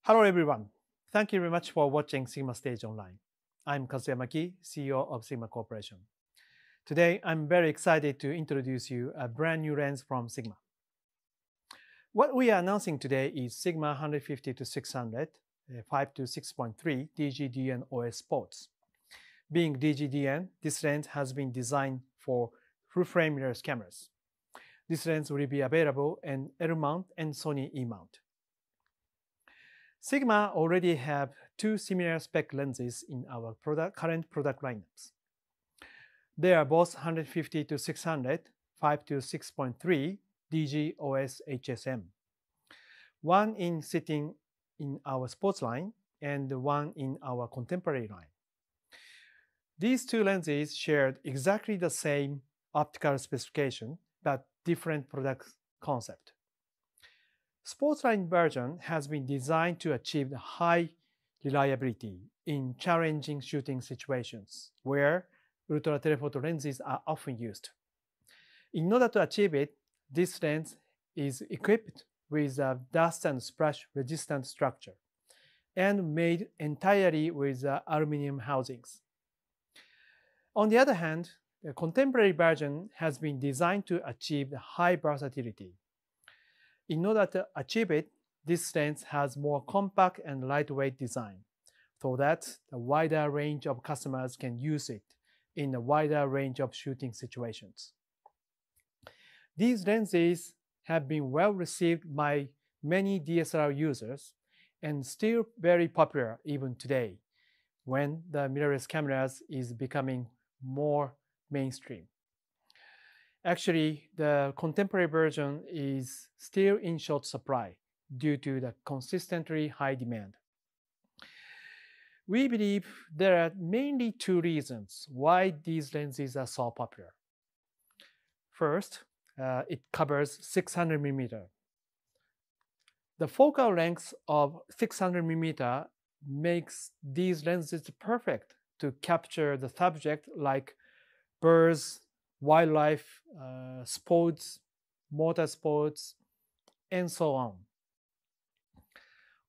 Hello everyone. Thank you very much for watching Sigma Stage Online. I'm Kazuto Yamaki, CEO of Sigma Corporation. Today, I'm very excited to introduce you a brand new lens from Sigma. What we are announcing today is Sigma 150-600, 5-6.3 DGDN OS sports. Being DGDN, this lens has been designed for full-frame mirrorless cameras. This lens will be available in L-mount and Sony E-mount. Sigma already have two similar spec lenses in our current product lineups. They are both 150-600, 5-6.3 DG OS HSM. One in sitting in our sports line and one in our contemporary line. These two lenses shared exactly the same optical specification but different product concept. Sports line version has been designed to achieve high reliability in challenging shooting situations where ultra-telephoto lenses are often used. In order to achieve it, this lens is equipped with a dust and splash resistant structure and made entirely with aluminum housings. On the other hand, the contemporary version has been designed to achieve high versatility. In order to achieve it, this lens has more compact and lightweight design so that a wider range of customers can use it in a wider range of shooting situations. These lenses have been well received by many DSLR users and still very popular even today when the mirrorless cameras is becoming more mainstream. Actually, the contemporary version is still in short supply due to the consistently high demand. We believe there are mainly two reasons why these lenses are so popular. First, it covers 600 mm. The focal length of 600 mm makes these lenses perfect to capture the subject like birds, wildlife, sports, motorsports, and so on.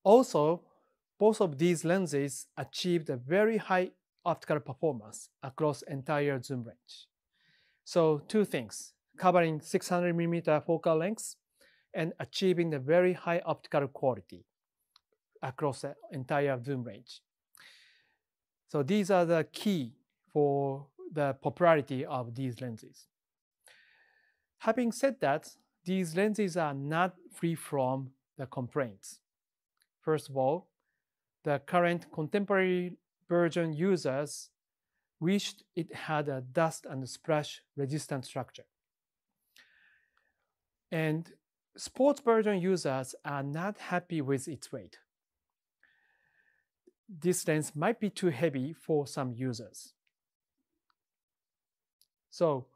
Also, both of these lenses achieved a very high optical performance across entire zoom range. So two things, covering 600 mm focal length and achieving a very high optical quality across the entire zoom range. So these are the key for the popularity of these lenses. Having said that, these lenses are not free from the complaints. First of all, the current contemporary version users wished it had a dust and splash resistant structure. And sports version users are not happy with its weight. This lens might be too heavy for some users. So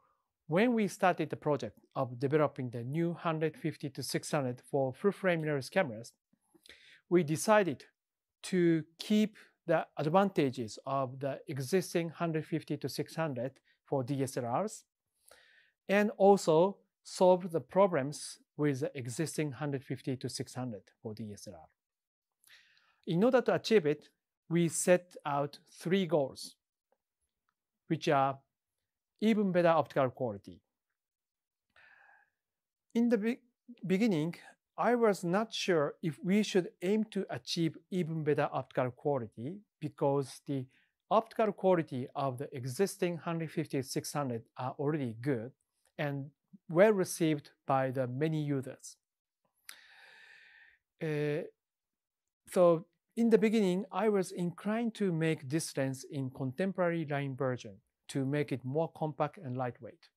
when we started the project of developing the new 150-600 for full-frame mirrorless cameras, we decided to keep the advantages of the existing 150-600 for DSLRs and also solve the problems with the existing 150-600 for DSLR. In order to achieve it, we set out three goals, which are even better optical quality. In the beginning, I was not sure if we should aim to achieve even better optical quality because the optical quality of the existing 150-600 are already good and well received by the many users. So in the beginning, I was inclined to make this lens in contemporary line version to make it more compact and lightweight.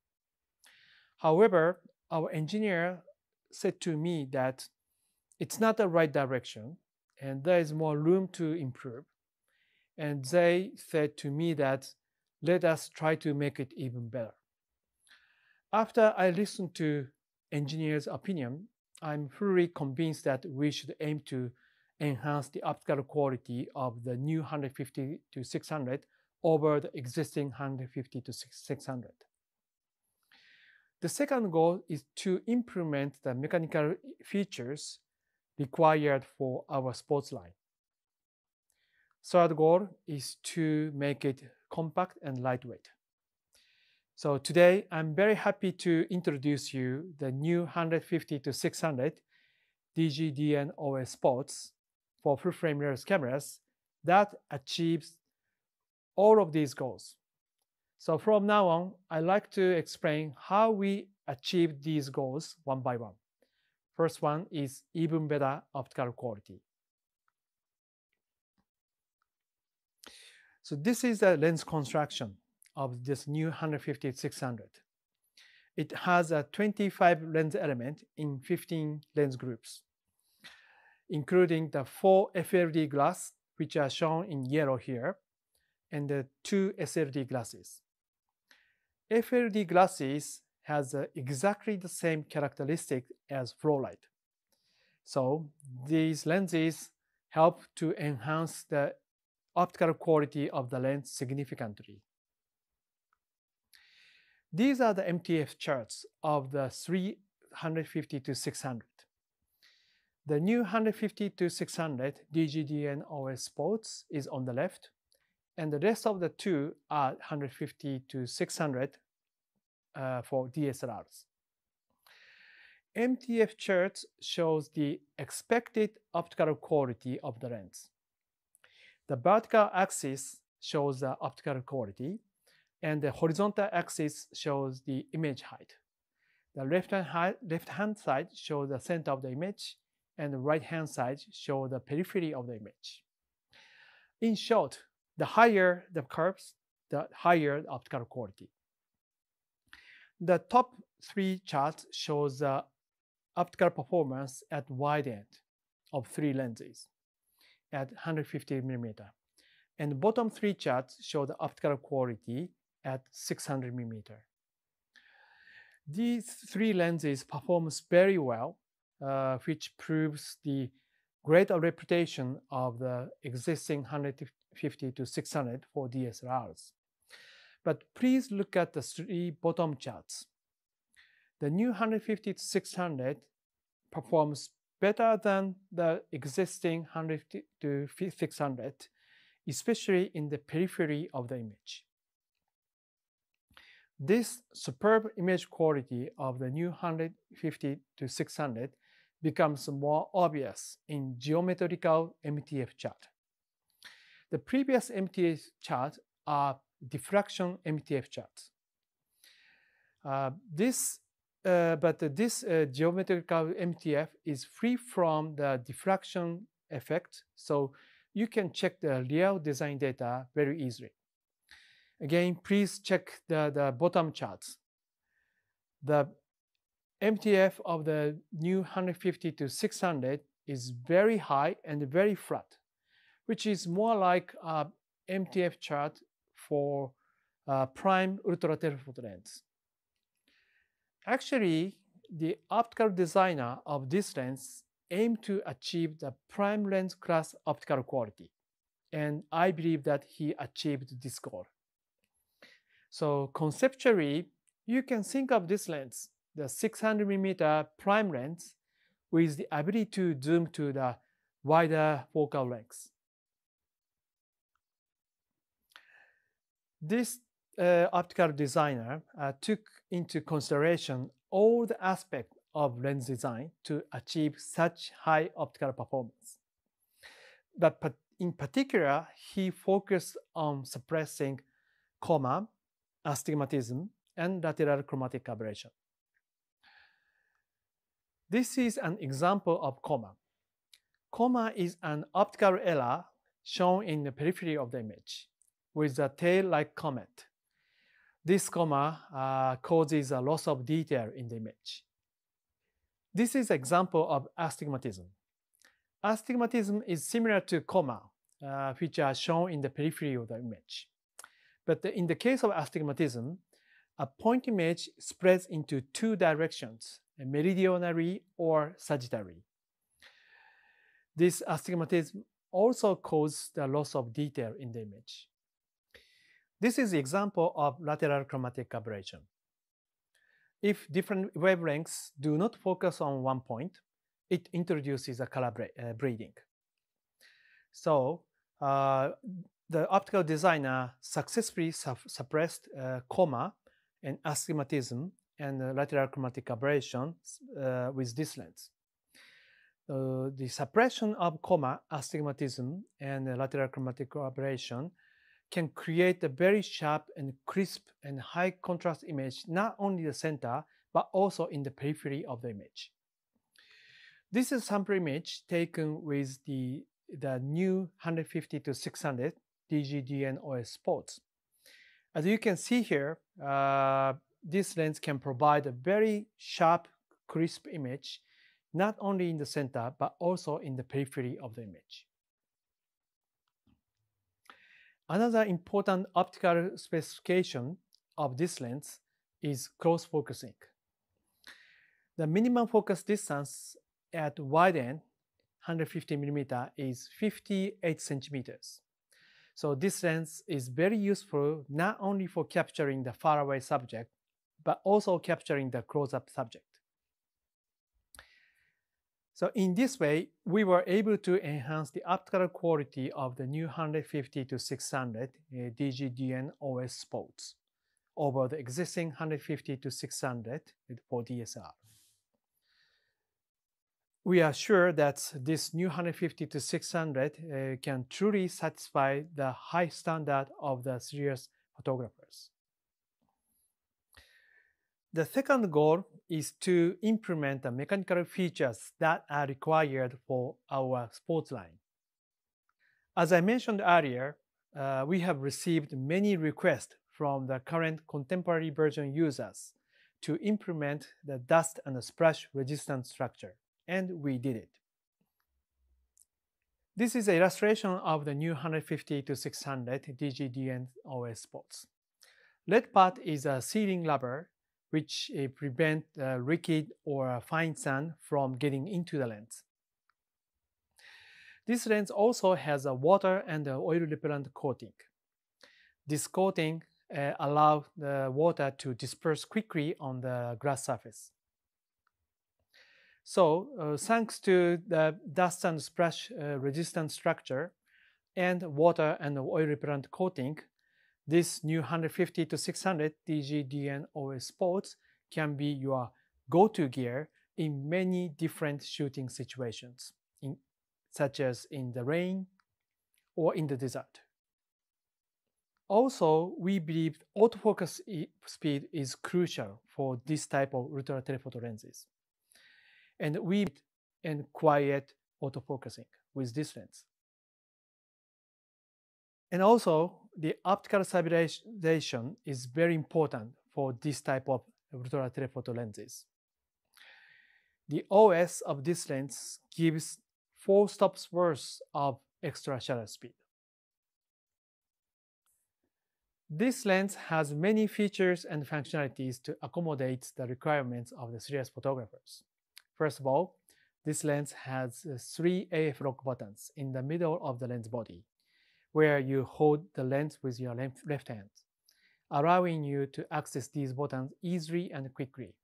However, our engineer said to me that it's not the right direction and there is more room to improve. And they said to me that let us try to make it even better. After I listened to engineer's opinion, I'm fully convinced that we should aim to enhance the optical quality of the new 150-600 over the existing 150-600. The second goal is to implement the mechanical features required for our sports line. Third goal is to make it compact and lightweight. So today, I'm very happy to introduce you the new 150 to 600 DGDN OS Sports for full-frame mirrorless cameras that achieves all of these goals. So from now on, I'd like to explain how we achieve these goals one by one. First one is even better optical quality. So this is the lens construction of this new 150-600. It has a 25 lens element in 15 lens groups, including the 4 FLD glass, which are shown in yellow here, and the 2 SLD glasses. FLD glasses has exactly the same characteristic as fluoride. So these lenses help to enhance the optical quality of the lens significantly. These are the MTF charts of the 350 to 600. The new 150 to 600 DGDN OS Sports is on the left, and the rest of the two are 150 to 600 for DSLRs. MTF chart shows the expected optical quality of the lens. The vertical axis shows the optical quality, and the horizontal axis shows the image height. The left-hand side shows the center of the image, and the right-hand side shows the periphery of the image. In short, the higher the curves, the higher the optical quality. The top 3 charts shows the optical performance at wide end of 3 lenses at 150 mm, and the bottom 3 charts show the optical quality at 600 mm. These 3 lenses perform very well, which proves the great reputation of the existing 150 to 600 for DSLRs. But please look at the 3 bottom charts. The new 150 to 600 performs better than the existing 150 to 600, especially in the periphery of the image. This superb image quality of the new 150 to 600 becomes more obvious in geometrical MTF chart. The previous MTF charts are diffraction MTF charts. This geometrical MTF is free from the diffraction effect, so you can check the real design data very easily. Again, please check the bottom charts. The MTF of the new 150 to 600 is very high and very flat, which is more like a MTF chart for prime ultra-telephoto lens. Actually, the optical designer of this lens aimed to achieve the prime lens class optical quality, and I believe that he achieved this goal. So conceptually, you can think of this lens, the 600 mm prime lens, with the ability to zoom to the wider focal length. This optical designer took into consideration all the aspects of lens design to achieve such high optical performance. But in particular, he focused on suppressing coma, astigmatism, and lateral chromatic aberration. This is an example of coma. Coma is an optical error shown in the periphery of the image with a tail-like comet. This coma causes a loss of detail in the image. This is an example of astigmatism. Astigmatism is similar to coma, which are shown in the periphery of the image. But in the case of astigmatism, a point image spreads into 2 directions, meridionally or sagittally. This astigmatism also causes the loss of detail in the image. This is the example of lateral chromatic aberration. If different wavelengths do not focus on one point, it introduces a color breeding. So the optical designer successfully suppressed coma and astigmatism and lateral chromatic aberration with this lens. The suppression of coma, astigmatism, and lateral chromatic aberration can create a very sharp and crisp and high contrast image, not only in the center, but also in the periphery of the image. This is a sample image taken with the new 150 to 600 DGDN OS spots. As you can see here, this lens can provide a very sharp, crisp image, not only in the center, but also in the periphery of the image. Another important optical specification of this lens is close focusing. The minimum focus distance at wide end, 150 mm, is 58 centimeters. So this lens is very useful not only for capturing the faraway subject, but also capturing the close-up subject. So in this way, we were able to enhance the optical quality of the new 150 to 600 DGDN OS spots over the existing 150 to 600 for DSLR. We are sure that this new 150 to 600 can truly satisfy the high standard of the serious photographers. The second goal is to implement the mechanical features that are required for our sports line. As I mentioned earlier, we have received many requests from the current contemporary version users to implement the dust and splash resistant structure, and we did it. This is an illustration of the new 150 to 600 DGDN OS spots. Red part is a sealing rubber which prevent liquid or fine sand from getting into the lens. This lens also has a water and oil repellent coating. This coating allows the water to disperse quickly on the glass surface. So thanks to the dust and splash resistant structure and water and oil repellent coating, this new 150 to 600 DGDN OS spots can be your go-to gear in many different shooting situations, such as in the rain or in the desert. Also, we believe autofocus speed is crucial for this type of ultra-telephoto lenses. And we and quiet autofocusing with this lens. And also, the optical stabilization is very important for this type of ultra-telephoto lenses. The OS of this lens gives 4 stops worth of extra shutter speed. This lens has many features and functionalities to accommodate the requirements of the serious photographers. First of all, this lens has 3 AF lock buttons in the middle of the lens body, where you hold the lens with your left hand, allowing you to access these buttons easily and quickly.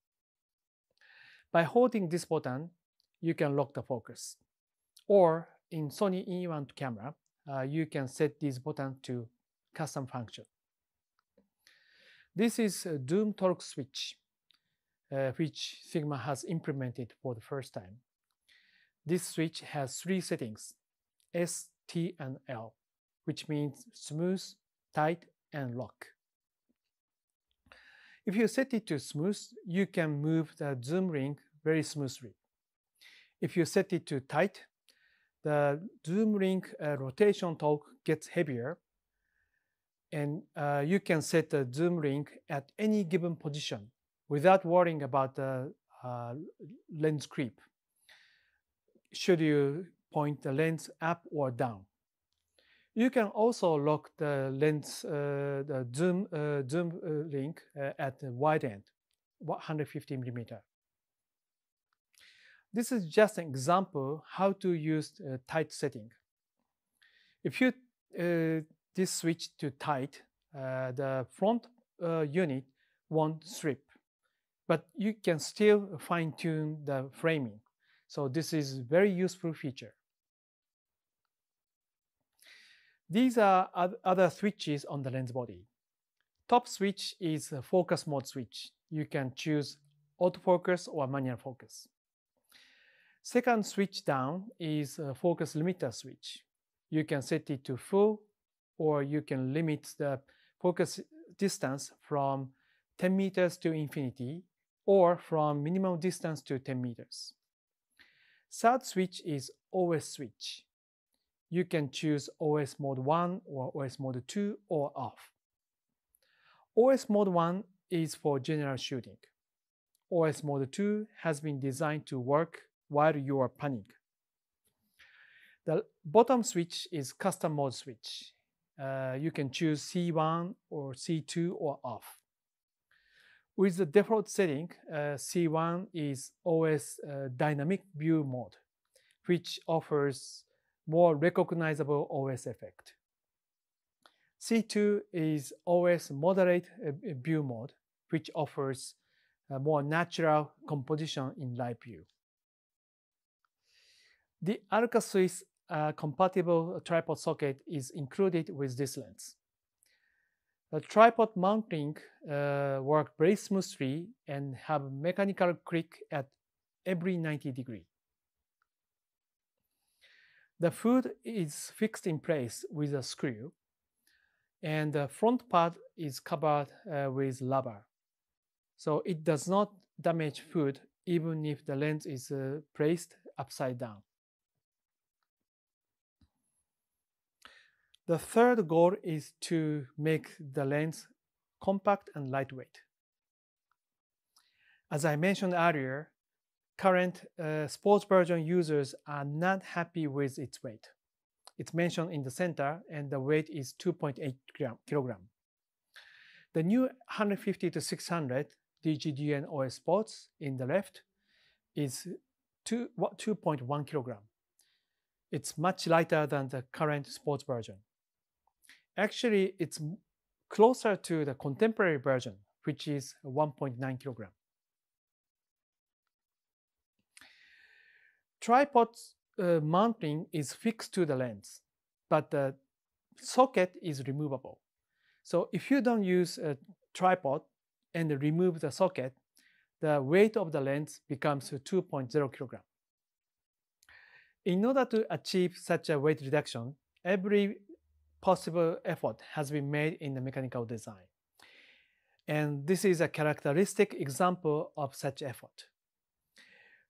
By holding this button, you can lock the focus. Or in Sony E1 camera, you can set these buttons to custom function. This is a zoom torque switch, which Sigma has implemented for the first time. This switch has 3 settings, S, T, and L, which means smooth, tight, and lock. If you set it to smooth, you can move the zoom ring very smoothly. If you set it to tight, the zoom ring rotation torque gets heavier, and you can set the zoom ring at any given position without worrying about the lens creep, should you point the lens up or down. You can also lock the lens, the zoom ring at the wide end, 150 mm. This is just an example how to use tight setting. If you this switch to tight, the front unit won't strip, but you can still fine-tune the framing. So this is a very useful feature. These are other switches on the lens body. Top switch is a focus mode switch. You can choose autofocus or manual focus. Second switch down is a focus limiter switch. You can set it to full, or you can limit the focus distance from 10 meters to infinity, or from minimum distance to 10 meters. Third switch is OS switch. You can choose OS mode 1 or OS mode 2 or off. OS mode 1 is for general shooting. OS mode 2 has been designed to work while you are panning. The bottom switch is custom mode switch. You can choose C1 or C2 or off. With the default setting, C1 is OS dynamic view mode, which offers more recognizable OS effect. C2 is OS moderate view mode, which offers a more natural composition in live view. The Alka-Swiss compatible tripod socket is included with this lens. The tripod mounting works very smoothly and have mechanical click at every 90 degrees. The hood is fixed in place with a screw, and the front part is covered with rubber. So it does not damage hood even if the lens is placed upside down. The third goal is to make the lens compact and lightweight. As I mentioned earlier, current sports version users are not happy with its weight. It's mentioned in the center, and the weight is 2.8 kilogram. The new 150 to 600 DGDN OS Sports in the left is 2.1 kilogram. It's much lighter than the current sports version. Actually, it's closer to the contemporary version, which is 1.9 kilogram. Tripod mounting is fixed to the lens, but the socket is removable. So if you don't use a tripod and remove the socket, the weight of the lens becomes 2.0 kilogram. In order to achieve such a weight reduction, every possible effort has been made in the mechanical design. And this is a characteristic example of such effort.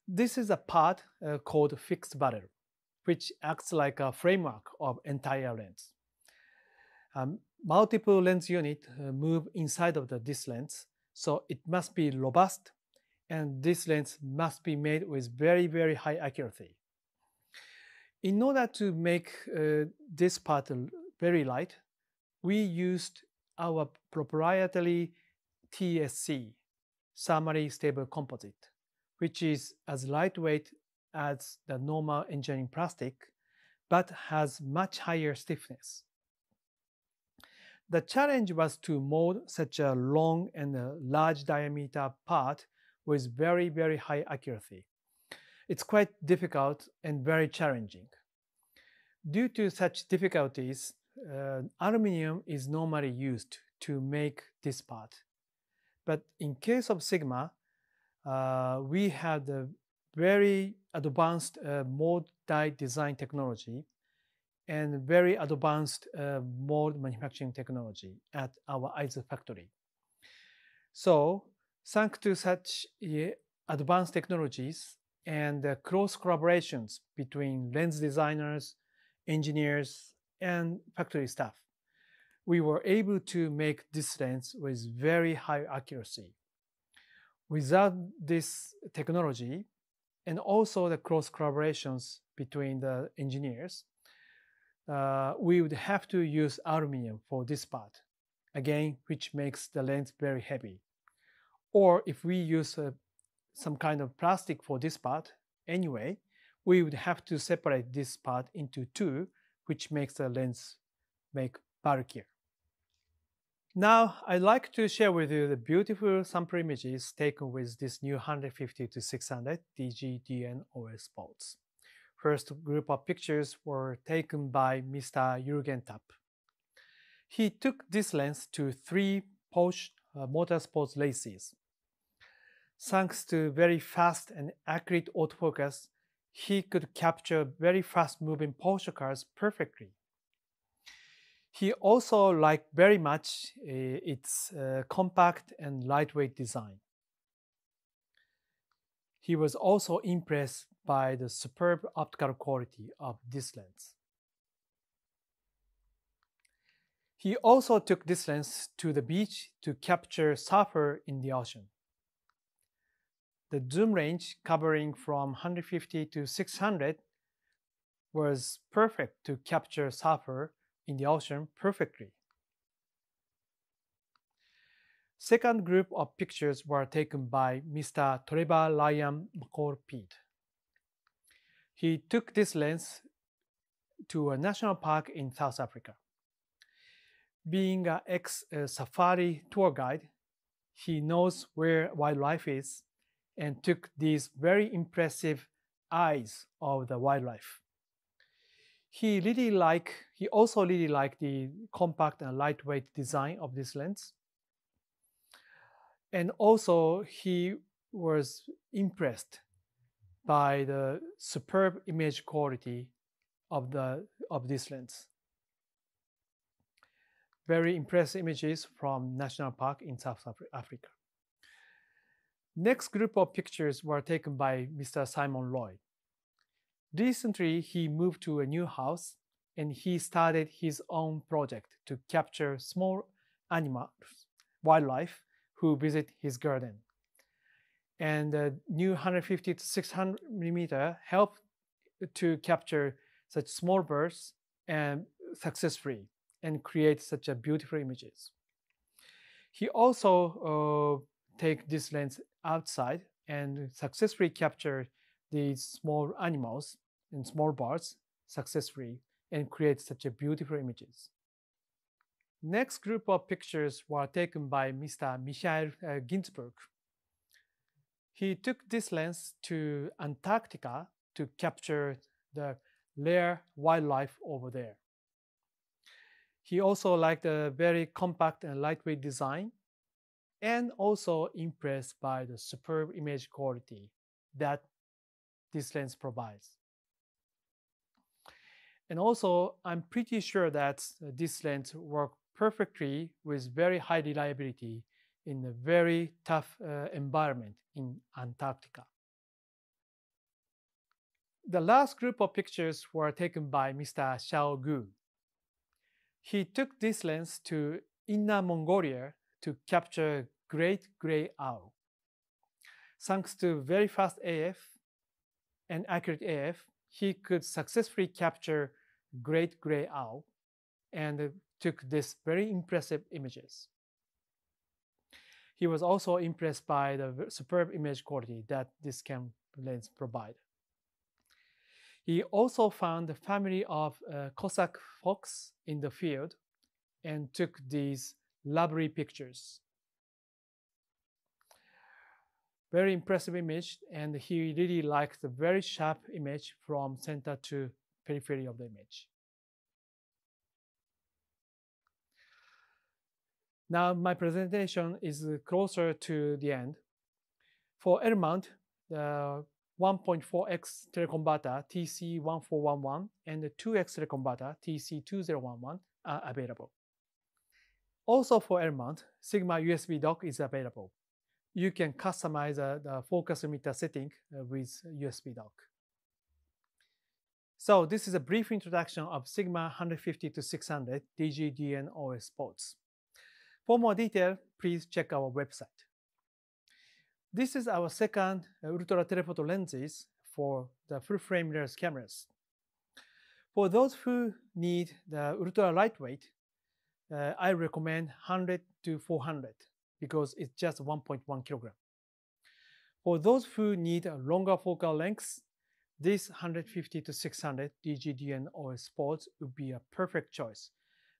This is a part called fixed barrel, which acts like a framework of entire lens. Multiple lens units move inside of this lens, so it must be robust, and this lens must be made with very, very high accuracy. In order to make this part very light, we used our proprietary TSC, thermally stable composite, which is as lightweight as the normal engineering plastic, but has much higher stiffness. The challenge was to mold such a long and large diameter part with very, very high accuracy. It's quite difficult and very challenging. Due to such difficulties, aluminum is normally used to make this part. But in case of Sigma, we had a very advanced mold die design technology and very advanced mold manufacturing technology at our Aizu factory. So, thanks to such advanced technologies and close collaborations between lens designers, engineers, and factory staff, we were able to make this lens with very high accuracy. Without this technology, and also the close collaborations between the engineers, we would have to use aluminum for this part, again, which makes the lens very heavy. Or if we use some kind of plastic for this part, anyway, we would have to separate this part into two, which makes the lens bulkier. Now, I'd like to share with you the beautiful sample images taken with this new 150 to 600 DG-DN-OS bolts. First group of pictures were taken by Mr. Jürgen Tapp. He took this lens to 3 Porsche motorsports races. Thanks to very fast and accurate autofocus, he could capture very fast-moving Porsche cars perfectly. He also liked very much its compact and lightweight design. He was also impressed by the superb optical quality of this lens. He also took this lens to the beach to capture surfer in the ocean. The zoom range covering from 150 to 600 was perfect to capture surfer in the ocean perfectly. Second group of pictures were taken by Mr. Trevor Ryan McCall-Peet. He took this lens to a national park in South Africa. Being an ex-safari tour guide, he knows where wildlife is and took these very impressive eyes of the wildlife. He also really liked the compact and lightweight design of this lens. And also he was impressed by the superb image quality of this lens. Very impressive images from National Park in South Africa. Next group of pictures were taken by Mr. Simon Lloyd. Recently, he moved to a new house and he started his own project to capture small animals, wildlife, who visit his garden. And the new 150 to 600 millimeter helped to capture such small birds and successfully and create such a beautiful images. He also take this lens outside and successfully capture these small animals and small birds successfully and create such a beautiful images. Next group of pictures were taken by Mr. Michael Ginzburg. He took this lens to Antarctica to capture the rare wildlife over there. He also liked the very compact and lightweight design and also impressed by the superb image quality that this lens provides. And also, I'm pretty sure that this lens works perfectly with very high reliability in a very tough environment in Antarctica. The last group of pictures were taken by Mr. Xiao Ge. He took this lens to Inner Mongolia to capture great gray owl. Thanks to very fast AF and accurate AF, he could successfully capture great gray owl and took these very impressive images. He was also impressed by the superb image quality that this lens provides. He also found the family of Cossack fox in the field and took these lovely pictures. Very impressive image, and he really liked the very sharp image from center to periphery of the image. Now my presentation is closer to the end. For L mount, the 1.4x teleconverter TC1411 and the 2x teleconverter TC2011 are available. Also for L mount, Sigma USB dock is available. You can customize the focus emitter setting with USB dock. So this is a brief introduction of Sigma 150 to 600 DG-DN-OS bolts. For more detail, please check our website. This is our second ultra-telephoto lenses for the full-frame mirrorless cameras. For those who need the ultra lightweight, I recommend 100 to 400 because it's just 1.1 kilogram. For those who need a longer focal length, this 150 to 600 DG-DN-OS bolts would be a perfect choice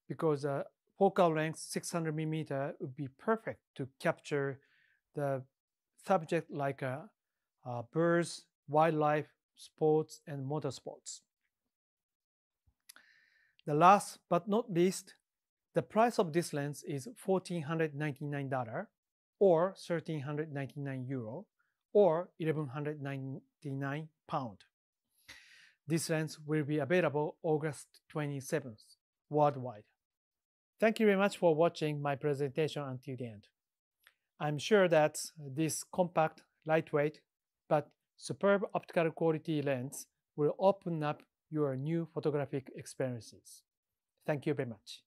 because focal length 600mm would be perfect to capture the subject like birds, wildlife, sports, and motorsports. The last but not least, the price of this lens is $1,499 or €1,399 or £1,199. This lens will be available August 27th worldwide. Thank you very much for watching my presentation until the end. I'm sure that this compact, lightweight, but superb optical quality lens will open up your new photographic experiences. Thank you very much.